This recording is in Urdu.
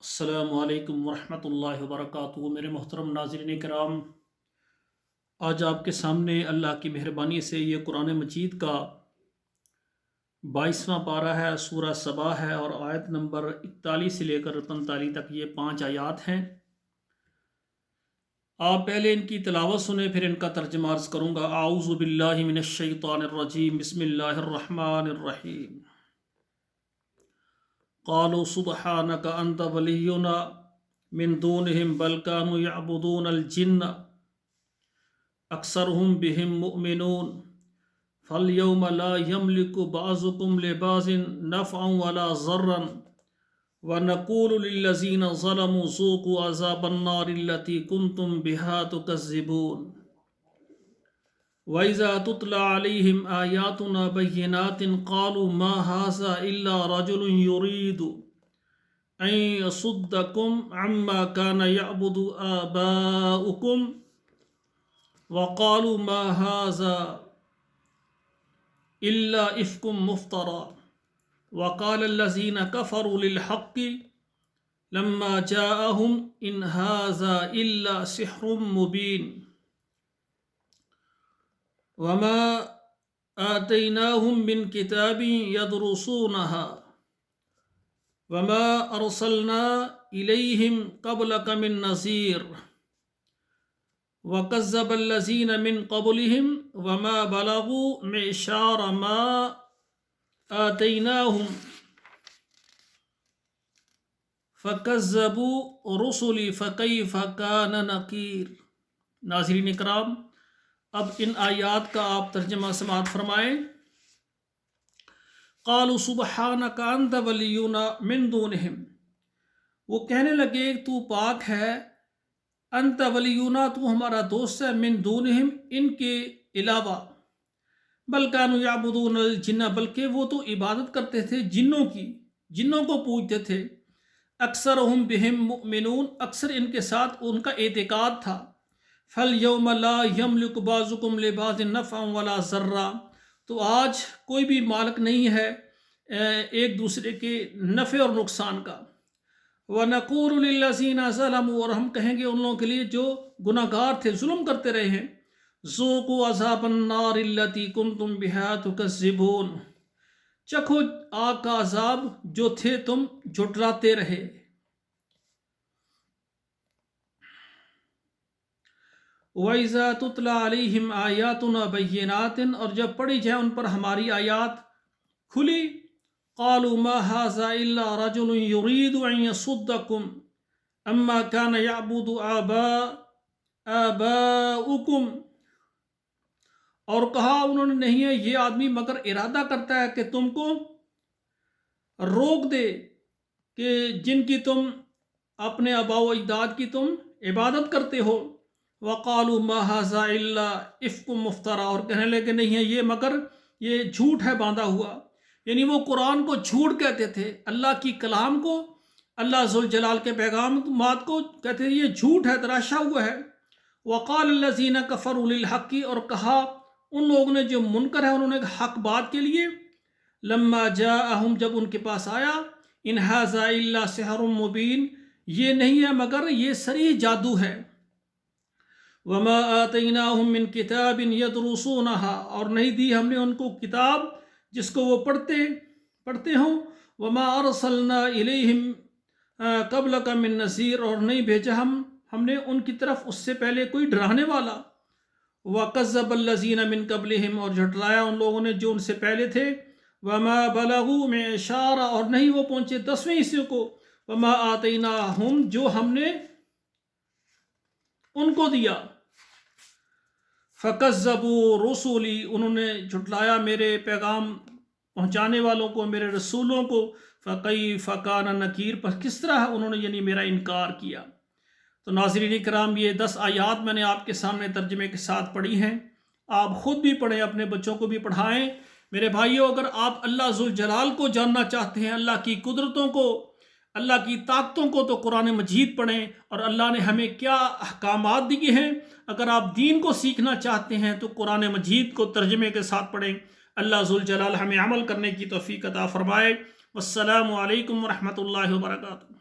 السلام علیکم ورحمۃ اللہ وبرکاتہ۔ میرے محترم ناظرین کرام، آج آپ کے سامنے اللہ کی مہربانی سے یہ قرآن مجید کا 22واں پارہ ہے، سورہ سبا ہے، اور آیت نمبر 41 سے لے کر 45 تک یہ 5 آیات ہیں۔ آپ پہلے ان کی تلاوت سنیں، پھر ان کا ترجمہ عرض کروں گا۔ اعوذ باللہ من الشیطان الرجیم، بسم اللہ الرحمن الرحیم۔ قالوا سبحانك انت ولينا من دونهم بل كانوا يعبدون الجن اكثرهم بهم مؤمنون فاليوم لا يملك بعضكم لبعض نفعا ولا ضرا ونقول للذين ظلموا ذوقوا عذاب النار التي كنتم بها تكذبون وَإِذَا تُتْلَى عَلَيْهِمْ آيَاتُنَا بَيِّنَاتٍ قَالُوا مَا هَذَا إِلَّا رَجُلٌ يُرِيدُ أَن يَصُدَّكُمْ عَمَّا كَانَ يَعْبُدُ آبَاؤُكُمْ وَقَالُوا مَا هَذَا إِلَّا إِفْكٌ مُفْتَرًى وَقَالَ الَّذِينَ كَفَرُوا لِلْحَقِّ لَمَّا جَاءَهُمْ إِنْ هَذَا إِلَّا سِحْرٌ مُبِينٌ وما آتيناهم من كتاب يدرسونها وما أرسلنا إليهم قبلك من نذير وكذب الذين من قبلهم وما بلغوا معشار ما آتيناهم فكذبوا رسلي فكيف كان نكير۔ ناظرین اکرام، اب ان آیات کا آپ ترجمہ سماعت فرمائیں۔ قالوا سبحانک انت ولینا من دونہم، وہ کہنے لگے تو پاک ہے، انت ولینا تو ہمارا دوست ہے، من دونہم ان کے علاوہ، بل کانوا یعبدون الجن بلکہ وہ تو عبادت کرتے تھے جنوں کی، جنوں کو پوجتے تھے، اکثرہم بہم مؤمنون اکثر ان کے ساتھ ان کا اعتقاد تھا، فَالْيَوْمَ لَا يَمْلِكُ بَعْضُكُمْ لِبَعْضٍ نَفْعًا وَلَا ضَرًّا، تو آج کوئی بھی مالک نہیں ہے ایک دوسرے کے نفع اور نقصان کا۔ وَنَقُولُ لِلَّذِينَ ظَلَمُوا، اور ہم کہیں گے ان لوگوں کے لیے جو گناہ گار تھے، ظلم کرتے رہے ہیں، ذُوقُوا عَذَابَ النَّارِ الَّتِي كُنْتُمْ بِهَا تُكَذِّبُونَ، چکھو آگ کا عذاب جو تھے تم جھٹلاتے رہے۔ وَإِذَا تُتْلَى عَلَيْهِمْ آيَاتُنَا بَيِّنَاتٍ، اور جب پڑھی جائیں ان پر ہماری آیات کھلی، قَالُوا مَا هَذَا إِلَّا رَجُلٌ يُرِيدُ أَن يَصُدَّكُمْ عَمَّا كَانَ يَعْبُدُ آبَاؤُكُمْ، اور کہا انہوں نے نہیں ہے یہ آدمی مگر ارادہ کرتا ہے کہ تم کو روک دے کہ جن کی تم اپنے آباء و اجداد کی تم عبادت کرتے ہو۔ وَقَالُوا مَا هَذَا إِلَّا إِفْكٌ مُفْتَرًى، اور کہنے لگے نہیں ہے یہ مگر یہ جھوٹ ہے باندھا ہوا، یعنی وہ قرآن کو جھوٹ کہتے تھے، اللہ کی کلام کو، اللہ ذوالجلال کے پیغامات کو کہتے تھے یہ جھوٹ ہے، تراشا ہوا ہے۔ وَقَالَ الَّذِينَ كَفَرُوا لِلْحَقِّ، اور کہا ان لوگوں نے جو منکر ہے انہوں نے حق بات کے لیے، لَمَّا جَاءَهُمْ، جب ان کے پاس آیا، إِنْ هَذَا إِلَّا سِحْرٌ مُبِينٌ، یہ نہیں ہے مگر یہ صریح جادو ہے۔ وَمَا آتَيْنَاهُمْ مِنْ كِتَابٍ يَدْرُسُونَهَا، اور نہیں دی ہم نے ان کو کتاب جس کو وہ پڑھتے ہوں، وَمَا أَرْسَلْنَا إِلَيْهِمْ قَبْلَكَ مِنْ نَذِيرٍ، اور نہیں بھیجا ہم نے ان کی طرف اس سے پہلے کوئی ڈرانے والا۔ وَكَذَّبَ الَّذِينَ مِنْ قَبْلِهِمْ، اور جھٹلایا ان لوگوں نے جو ان سے پہلے تھے، وَمَا بَلَغُوا مِعْشَارَ، اور نہیں وہ پہنچے 10ویں حصے کو، وَمَا آتَيْنَاهُمْ، جو ہم نے ان کو دیا، فَكَذَّبُوا رُسُلِي، انہوں نے جھٹلایا میرے پیغام پہنچانے والوں کو، میرے رسولوں کو، فَكَيْفَ كَانَ نَكِيرٌ، پر کس طرح انہوں نے یعنی میرا انکار کیا۔ تو ناظرین کرام، یہ 10 آیات میں نے آپ کے سامنے ترجمے کے ساتھ پڑھی ہیں، آپ خود بھی پڑھیں، اپنے بچوں کو بھی پڑھائیں۔ میرے بھائیوں، اگر آپ اللہ ذوالجلال کو جاننا چاہتے ہیں، اللہ کی قدرتوں کو، اللہ کی طاقتوں کو، تو قرآن مجید پڑھیں، اور اللہ نے ہمیں کیا احکامات دیے ہیں۔ اگر آپ دین کو سیکھنا چاہتے ہیں تو قرآن مجید کو ترجمے کے ساتھ پڑھیں۔ اللہ ذوالجلال ہمیں عمل کرنے کی توفیق عطا فرمائے۔ والسلام علیکم ورحمۃ اللہ وبرکاتہ۔